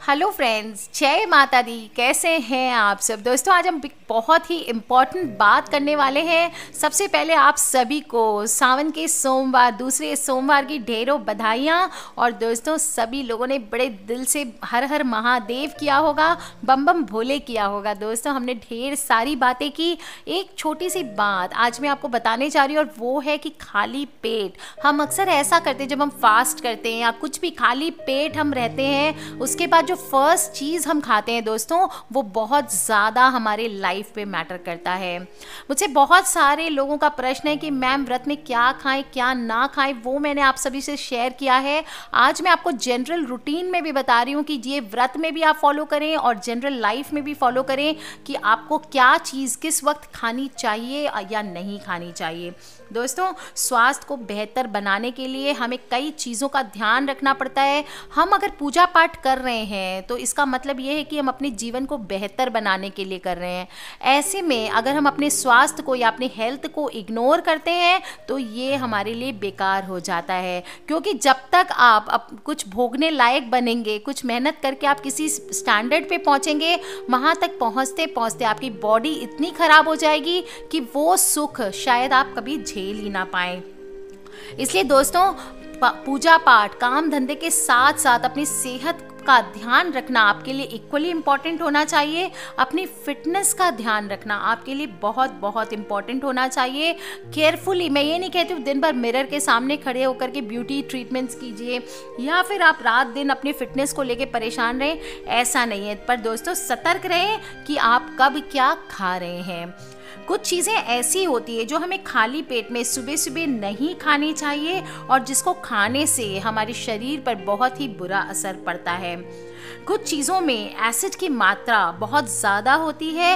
Hello friends, जय माता दी। कैसे हैं आप सब दोस्तों? आज हम बहुत ही इम्पॉर्टेंट बात करने वाले हैं। सबसे पहले आप सभी को सावन के सोमवार, दूसरे सोमवार की ढेरों बधाइयाँ। और दोस्तों, सभी लोगों ने बड़े दिल से हर हर महादेव किया होगा, बम बम भोले किया होगा। दोस्तों, हमने ढेर सारी बातें की। एक छोटी सी बात आज मैं आपको बताने जा रही हूँ, और वो है कि खाली पेट हम अक्सर ऐसा करते हैं जब हम फास्ट करते हैं या कुछ भी, खाली पेट हम रहते हैं। उसके बाद जो फर्स्ट चीज़ हम खाते हैं दोस्तों, वो बहुत ज़्यादा हमारे लाइफ पे मैटर करता है। मुझसे बहुत सारे लोगों का प्रश्न है कि मैम, व्रत में क्या खाएं क्या ना खाएं, वो मैंने आप सभी से शेयर किया है। आज मैं आपको जनरल रूटीन में भी बता रही हूँ कि ये व्रत में भी आप फॉलो करें और जनरल लाइफ में भी फॉलो करें कि आपको क्या चीज़ किस वक्त खानी चाहिए या नहीं खानी चाहिए। दोस्तों, स्वास्थ्य को बेहतर बनाने के लिए हमें कई चीज़ों का ध्यान रखना पड़ता है। हम अगर पूजा पाठ कर रहे हैं तो इसका मतलब ये है कि हम अपने जीवन को बेहतर बनाने के लिए कर रहे हैं। ऐसे में अगर हम अपने स्वास्थ्य को या अपने हेल्थ को इग्नोर करते हैं तो ये हमारे लिए बेकार हो जाता है। क्योंकि जब तक आप कुछ भोगने लायक बनेंगे, कुछ मेहनत करके आप किसी स्टैंडर्ड पे पहुँचेंगे, वहाँ तक पहुँचते पहुँचते आपकी बॉडी इतनी ख़राब हो जाएगी कि वो सुख शायद आप कभी झेल ही ना पाएँ। इसलिए दोस्तों, पूजा पाठ, काम धंधे के साथ साथ अपनी सेहत का ध्यान रखना आपके लिए इक्वली इम्पॉर्टेंट होना चाहिए। अपनी फिटनेस का ध्यान रखना आपके लिए बहुत बहुत इम्पॉर्टेंट होना चाहिए। केयरफुली, मैं ये नहीं कहती हूँ दिन भर मिरर के सामने खड़े होकर के ब्यूटी ट्रीटमेंट्स कीजिए या फिर आप रात दिन अपनी फिटनेस को लेके परेशान रहें, ऐसा नहीं है। पर दोस्तों, सतर्क रहें कि आप कब क्या खा रहे हैं। कुछ चीज़ें ऐसी होती है जो हमें खाली पेट में सुबह सुबह नहीं खानी चाहिए और जिसको खाने से हमारे शरीर पर बहुत ही बुरा असर पड़ता है। कुछ चीज़ों में एसिड की मात्रा बहुत ज़्यादा होती है।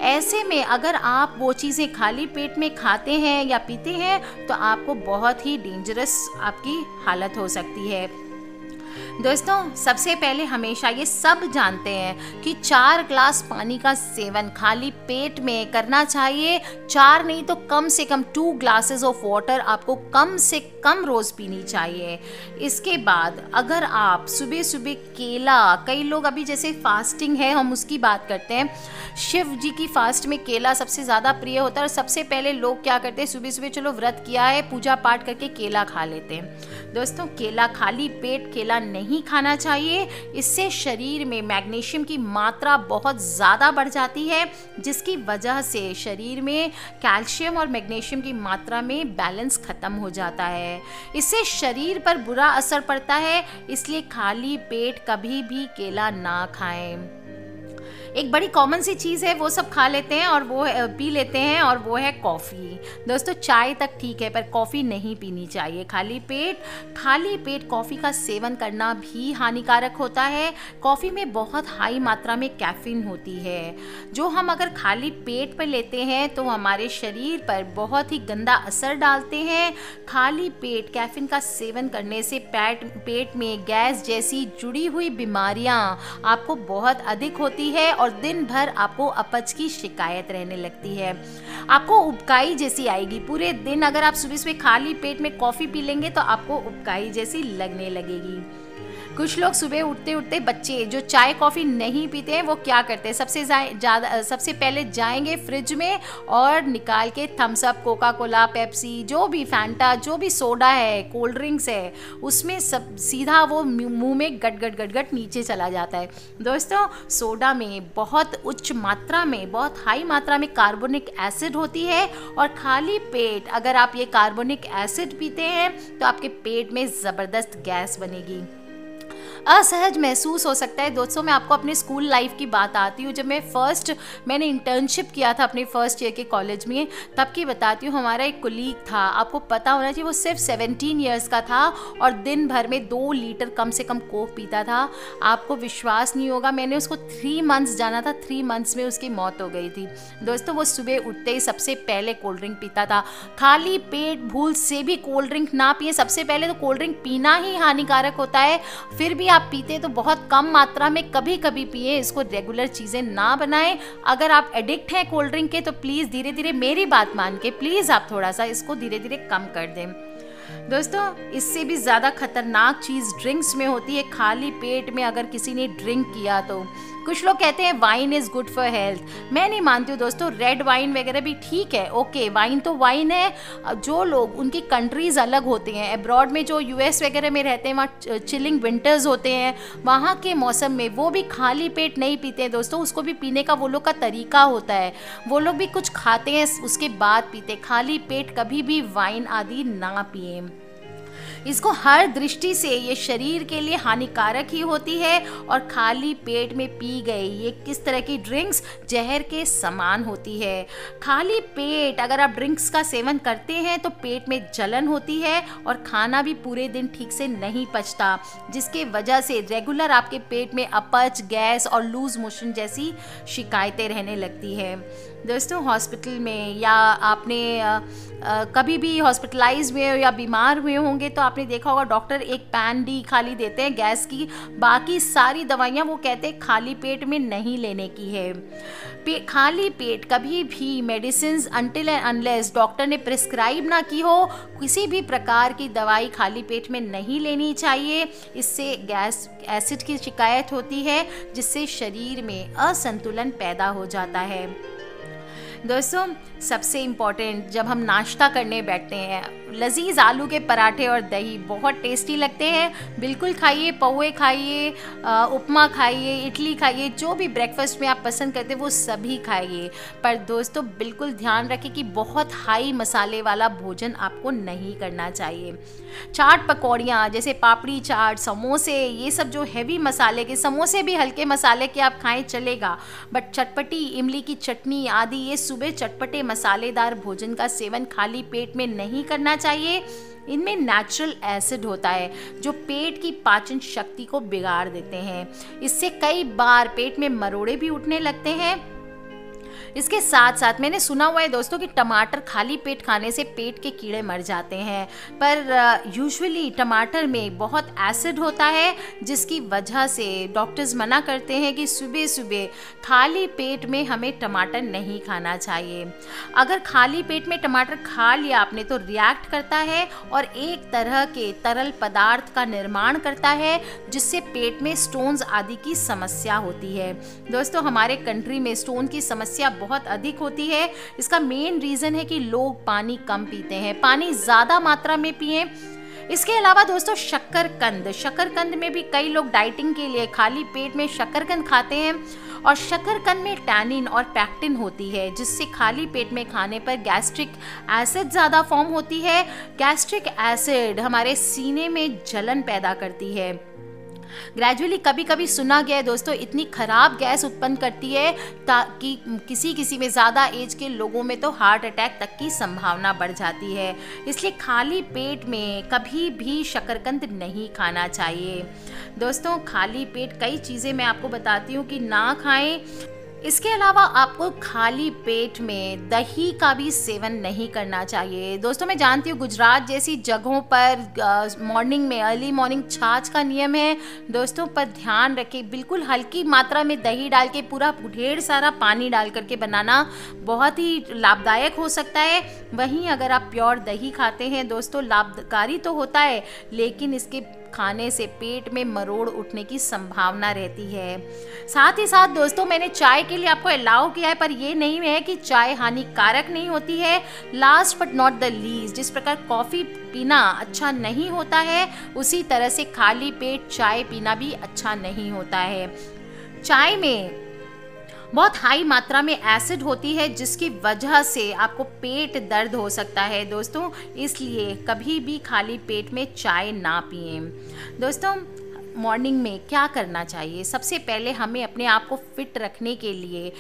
ऐसे में अगर आप वो चीज़ें खाली पेट में खाते हैं या पीते हैं तो आपको बहुत ही डेंजरस आपकी हालत हो सकती है। दोस्तों, सबसे पहले हमेशा ये सब जानते हैं कि 4 ग्लास पानी का सेवन खाली पेट में करना चाहिए। 4 नहीं तो कम से कम 2 ग्लासेस ऑफ वाटर आपको कम से कम रोज़ पीनी चाहिए। इसके बाद अगर आप सुबह सुबह केला, कई लोग अभी जैसे फास्टिंग है, हम उसकी बात करते हैं। शिव जी की फास्ट में केला सबसे ज़्यादा प्रिय होता है और सबसे पहले लोग क्या करते हैं, सुबह सुबह चलो व्रत किया है, पूजा पाठ करके केला खा लेते हैं। दोस्तों, केला, खाली पेट केला नहीं खाना चाहिए। इससे शरीर में मैग्नीशियम की मात्रा बहुत ज़्यादा बढ़ जाती है, जिसकी वजह से शरीर में कैल्शियम और मैग्नीशियम की मात्रा में बैलेंस ख़त्म हो जाता है। इससे शरीर पर बुरा असर पड़ता है। इसलिए खाली पेट कभी भी केला ना खाएं। एक बड़ी कॉमन सी चीज़ है, वो सब खा लेते हैं और वो पी लेते हैं, और वो है कॉफ़ी। दोस्तों, चाय तक ठीक है पर कॉफ़ी नहीं पीनी चाहिए खाली पेट कॉफ़ी का सेवन करना भी हानिकारक होता है। कॉफ़ी में बहुत हाई मात्रा में कैफीन होती है, जो हम अगर खाली पेट पर लेते हैं तो हमारे शरीर पर बहुत ही गंदा असर डालते हैं। खाली पेट कैफीन का सेवन करने से पेट में गैस जैसी जुड़ी हुई बीमारियां आपको बहुत अधिक होती है और दिन भर आपको अपच की शिकायत रहने लगती है। आपको उबकाई जैसी आएगी पूरे दिन। अगर आप सुबह सुबह खाली पेट में कॉफ़ी पी लेंगे तो आपको उबकाई जैसी लगने लगेगी। कुछ लोग सुबह उठते उठते, बच्चे जो चाय कॉफ़ी नहीं पीते हैं, वो क्या करते हैं, सबसे पहले जाएंगे फ्रिज में और निकाल के Thums Up, Coca Cola, Pepsi, जो भी फैंटा, जो भी सोडा है, कोल्ड ड्रिंक्स है, उसमें सब सीधा वो मुंह में गट गट गट गट नीचे चला जाता है। दोस्तों, सोडा में बहुत उच्च मात्रा में, बहुत हाई मात्रा में कार्बोनिक एसिड होती है और खाली पेट अगर आप ये कार्बोनिक एसिड पीते हैं तो आपके पेट में ज़बरदस्त गैस बनेगी। असहज महसूस हो सकता है। दोस्तों, मैं आपको अपने स्कूल लाइफ की बात आती हूँ। जब मैंने इंटर्नशिप किया था अपने फर्स्ट ईयर के कॉलेज में, तब की बताती हूँ। हमारा एक कोलीग था, आपको पता होना चाहिए, वो सिर्फ 17 ईयर्स का था और दिन भर में 2 लीटर कम से कम कोक पीता था। आपको विश्वास नहीं होगा, मैंने उसको 3 मंथ्स जाना था, 3 मंथ्स में उसकी मौत हो गई थी। दोस्तों, वो सुबह उठते ही सबसे पहले कोल्ड ड्रिंक पीता था। खाली पेट भूल से भी कोल्ड ड्रिंक ना पिए। सबसे पहले तो कोल्ड ड्रिंक पीना ही हानिकारक होता है, फिर भी आप पीते तो बहुत कम मात्रा में कभी कभी पिए। इसको रेगुलर चीज़ें ना बनाएं। अगर आप एडिक्ट हैं कोल्ड ड्रिंक के तो प्लीज़ धीरे धीरे मेरी बात मान के प्लीज़ आप थोड़ा सा इसको धीरे धीरे कम कर दें। दोस्तों इससे भी ज़्यादा खतरनाक चीज़ ड्रिंक्स में होती है, खाली पेट में अगर किसी ने ड्रिंक किया तो। कुछ लोग कहते हैं wine is good for health, मैं नहीं मानती हूँ दोस्तों। रेड वाइन वगैरह भी ठीक है, ओके, वाइन तो वाइन है। जो लोग, उनकी कंट्रीज़ अलग होते हैं, अब्रॉड में जो यूएस वगैरह में रहते हैं वहाँ चिलिंग विंटर्स होते हैं, वहाँ के मौसम में वो भी खाली पेट नहीं पीते हैं दोस्तों। उसको भी पीने का वो लोग का तरीका होता है, वो लोग भी कुछ खाते हैं उसके बाद पीते। खाली पेट कभी भी वाइन आदि ना पिए। इसको हर दृष्टि से ये शरीर के लिए हानिकारक ही होती है, और खाली पेट में पी गई ये किस तरह की ड्रिंक्स जहर के समान होती है। खाली पेट अगर आप ड्रिंक्स का सेवन करते हैं तो पेट में जलन होती है और खाना भी पूरे दिन ठीक से नहीं पचता, जिसके वजह से रेगुलर आपके पेट में अपच, गैस और लूज मोशन जैसी शिकायतें रहने लगती है। दोस्तों हॉस्पिटल में या आपने कभी भी हॉस्पिटलाइज हुए हो या बीमार हुए होंगे तो आपने देखा होगा डॉक्टर एक पैन डी खाली देते हैं गैस की, बाकी सारी दवाइयाँ वो कहते हैं खाली पेट में नहीं लेने की है। खाली पेट कभी भी medicine until and unless doctor ने प्रिस्क्राइब ना की हो, किसी भी प्रकार की दवाई खाली पेट में नहीं लेनी चाहिए। इससे गैस एसिड की शिकायत होती है, जिससे शरीर में असंतुलन पैदा हो जाता है। दोस्तों सबसे इम्पॉर्टेंट, जब हम नाश्ता करने बैठते हैं, लजीज आलू के पराठे और दही बहुत टेस्टी लगते हैं, बिल्कुल खाइए। पोहे खाइए, उपमा खाइए, इडली खाइए, जो भी ब्रेकफास्ट में आप पसंद करते हैं वो सभी खाइए। पर दोस्तों बिल्कुल ध्यान रखें कि बहुत हाई मसाले वाला भोजन आपको नहीं करना चाहिए। चाट पकौड़ियाँ जैसे पापड़ी चाट, समोसे, ये सब जो हैवी मसाले के, समोसे भी हल्के मसाले के आप खाएं चलेगा, बट चटपटी इमली की चटनी आदि ये सुबह चटपटे मसालेदार भोजन का सेवन खाली पेट में नहीं करना चाहिए। इनमें नेचुरल एसिड होता है जो पेट की पाचन शक्ति को बिगाड़ देते हैं। इससे कई बार पेट में मरोड़े भी उठने लगते हैं। इसके साथ साथ मैंने सुना हुआ है दोस्तों कि टमाटर खाली पेट खाने से पेट के कीड़े मर जाते हैं, पर यूजुअली टमाटर में बहुत एसिड होता है, जिसकी वजह से डॉक्टर्स मना करते हैं कि सुबह सुबह खाली पेट में हमें टमाटर नहीं खाना चाहिए। अगर खाली पेट में टमाटर खा लिया आपने तो रिएक्ट करता है और एक तरह के तरल पदार्थ का निर्माण करता है, जिससे पेट में स्टोन्स आदि की समस्या होती है। दोस्तों हमारे कंट्री में स्टोन की समस्या बहुत अधिक होती है। इसका मेन रीज़न है कि लोग पानी कम पीते हैं, पानी ज़्यादा मात्रा में पिएं। इसके अलावा दोस्तों शकरकंद में भी कई लोग डाइटिंग के लिए खाली पेट में शकरकंद खाते हैं, और शकरकंद में टैनिन और पैक्टिन होती है, जिससे खाली पेट में खाने पर गैस्ट्रिक एसिड ज़्यादा फॉर्म होती है। गैस्ट्रिक एसिड हमारे सीने में जलन पैदा करती है। ग्रेजुअली कभी कभी सुना गया है दोस्तों इतनी खराब गैस उत्पन्न करती है ताकि किसी में ज़्यादा एज के लोगों में तो हार्ट अटैक तक की संभावना बढ़ जाती है। इसलिए खाली पेट में कभी भी शकरकंद नहीं खाना चाहिए। दोस्तों खाली पेट कई चीज़ें मैं आपको बताती हूँ कि ना खाएं। इसके अलावा आपको खाली पेट में दही का भी सेवन नहीं करना चाहिए। दोस्तों मैं जानती हूँ गुजरात जैसी जगहों पर मॉर्निंग में, अर्ली मॉर्निंग छाछ का नियम है दोस्तों, पर ध्यान रखें बिल्कुल हल्की मात्रा में दही डाल के पूरा ढेर सारा पानी डाल करके बनाना बहुत ही लाभदायक हो सकता है। वहीं अगर आप प्योर दही खाते हैं दोस्तों, लाभकारी तो होता है, लेकिन इसके खाने से पेट में मरोड़ उठने की संभावना रहती है। साथ ही साथ दोस्तों मैंने चाय के लिए आपको अलाउ किया है, पर ये नहीं है कि चाय हानिकारक नहीं होती है। Last but not the least, जिस प्रकार कॉफ़ी पीना अच्छा नहीं होता है, उसी तरह से खाली पेट चाय पीना भी अच्छा नहीं होता है। चाय में बहुत हाई मात्रा में एसिड होती है, जिसकी वजह से आपको पेट दर्द हो सकता है दोस्तों, इसलिए कभी भी खाली पेट में चाय ना पिएं। दोस्तों मॉर्निंग में क्या करना चाहिए? सबसे पहले हमें अपने आप को फिट रखने के लिए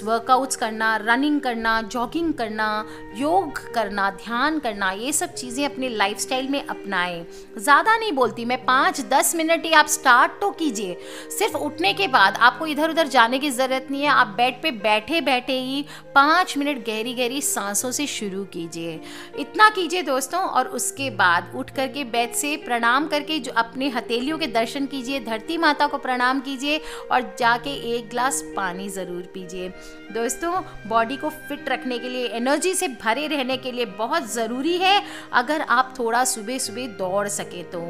वर्कआउट्स करना, रनिंग करना, जॉगिंग करना, योग करना, ध्यान करना, ये सब चीज़ें अपने लाइफस्टाइल में अपनाएं। ज़्यादा नहीं बोलती मैं, 5-10 मिनट ही आप स्टार्ट तो कीजिए। सिर्फ उठने के बाद आपको इधर उधर जाने की ज़रूरत नहीं है, आप बेड पे बैठे बैठे ही 5 मिनट गहरी गहरी सांसों से शुरू कीजिए। इतना कीजिए दोस्तों, और उसके बाद उठ करके बेड से प्रणाम करके जो अपने हथेलियों के दर्शन कीजिए, धरती माता को प्रणाम कीजिए और जाके एक ग्लास पानी ज़रूर पीजिए। दोस्तों, बॉडी को फिट रखने के लिए, एनर्जी से भरे रहने के लिए बहुत ज़रूरी है अगर आप थोड़ा सुबह सुबह दौड़ सकें तो।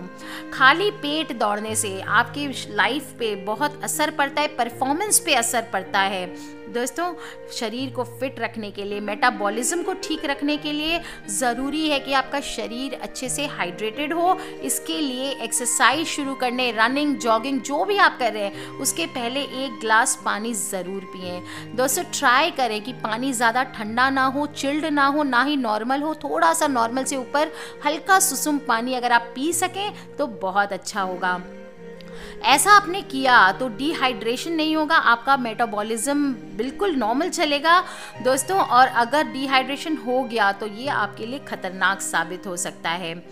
खाली पेट दौड़ने से आपकी लाइफ पे बहुत असर पड़ता है, परफॉर्मेंस पे असर पड़ता है। दोस्तों, शरीर को फिट रखने के लिए, मेटाबॉलिज्म को ठीक रखने के लिए ज़रूरी है कि आपका शरीर अच्छे से हाइड्रेटेड हो। इसके लिए एक्सरसाइज शुरू करने, रनिंग, जॉगिंग जो भी आप कर रहे हैं, उसके पहले एक ग्लास पानी ज़रूर पिएं। दोस्तों, ट्राई करें कि पानी ज़्यादा ठंडा ना हो, चिल्ड ना हो, ना ही नॉर्मल हो, थोड़ा सा नॉर्मल से ऊपर हल्का सुसुम पानी अगर आप पी सकें तो बहुत अच्छा होगा। ऐसा आपने किया तो डिहाइड्रेशन नहीं होगा, आपका मेटाबॉलिज्म बिल्कुल नॉर्मल चलेगा दोस्तों। और अगर डिहाइड्रेशन हो गया तो ये आपके लिए खतरनाक साबित हो सकता है।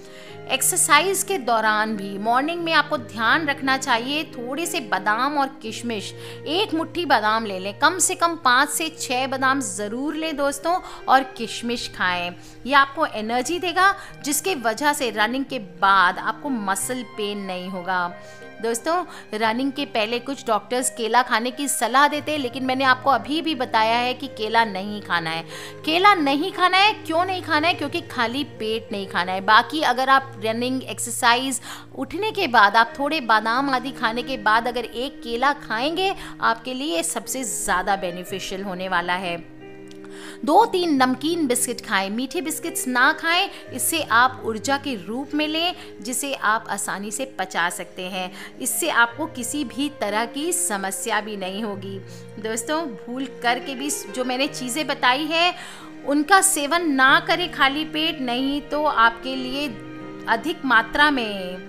एक्सरसाइज के दौरान भी मॉर्निंग में आपको ध्यान रखना चाहिए, थोड़े से बादाम और किशमिश, एक मुट्ठी बादाम ले लें, कम से कम 5 से 6 बादाम ज़रूर लें दोस्तों, और किशमिश खाएं। ये आपको एनर्जी देगा, जिसके वजह से रनिंग के बाद आपको मसल पेन नहीं होगा। दोस्तों, रनिंग के पहले कुछ डॉक्टर्स केला खाने की सलाह देते हैं, लेकिन मैंने आपको अभी भी बताया है कि केला नहीं खाना है। केला नहीं खाना है, क्यों नहीं खाना है? क्योंकि खाली पेट नहीं खाना है। बाकी अगर आप रनिंग, एक्सरसाइज, उठने के बाद आप थोड़े बादाम आदि खाने के बाद अगर एक केला खाएंगे, आपके लिए सबसे ज़्यादा बेनिफिशियल होने वाला है। 2-3 नमकीन बिस्किट खाएं, मीठे बिस्किट्स ना खाएं, इससे आप ऊर्जा के रूप में लें, जिसे आप आसानी से पचा सकते हैं। इससे आपको किसी भी तरह की समस्या भी नहीं होगी। दोस्तों, भूल करके भी जो मैंने चीज़ें बताई है उनका सेवन ना करें खाली पेट, नहीं तो आपके लिए अधिक मात्रा में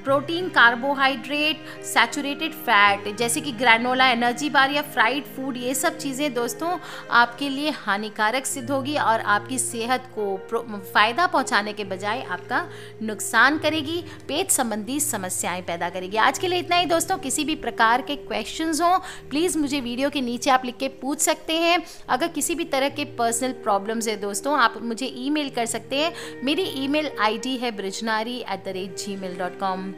प्रोटीन, कार्बोहाइड्रेट, सैचुरेटेड फैट जैसे कि ग्रैनोला, एनर्जी बार या फ्राइड फूड, ये सब चीज़ें दोस्तों आपके लिए हानिकारक सिद्ध होगी और आपकी सेहत को फ़ायदा पहुंचाने के बजाय आपका नुकसान करेगी, पेट संबंधी समस्याएं पैदा करेगी। आज के लिए इतना ही दोस्तों। किसी भी प्रकार के क्वेश्चंस हों, प्लीज़ मुझे वीडियो के नीचे आप लिख के पूछ सकते हैं। अगर किसी भी तरह के पर्सनल प्रॉब्लम्स है दोस्तों, आप मुझे ईमेल कर सकते हैं। मेरी ईमेल आईडी है brijnari@gmail.com।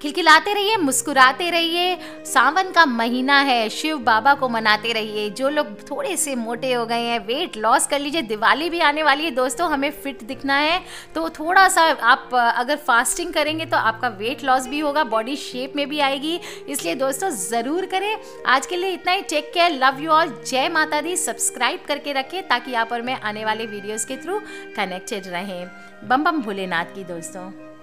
खिलखिलाते रहिए, मुस्कुराते रहिए। सावन का महीना है, शिव बाबा को मनाते रहिए। जो लोग थोड़े से मोटे हो गए हैं, वेट लॉस कर लीजिए। दिवाली भी आने वाली है दोस्तों, हमें फिट दिखना है, तो थोड़ा सा आप अगर फास्टिंग करेंगे तो आपका वेट लॉस भी होगा, बॉडी शेप में भी आएगी। इसलिए दोस्तों ज़रूर करें। आज के लिए इतना ही। Take care, love you all, जय माता दी। सब्सक्राइब करके रखें ताकि आप और मैं आने वाले वीडियोज़ के थ्रू कनेक्टेड रहें। बम बम भोलेनाथ की दोस्तों।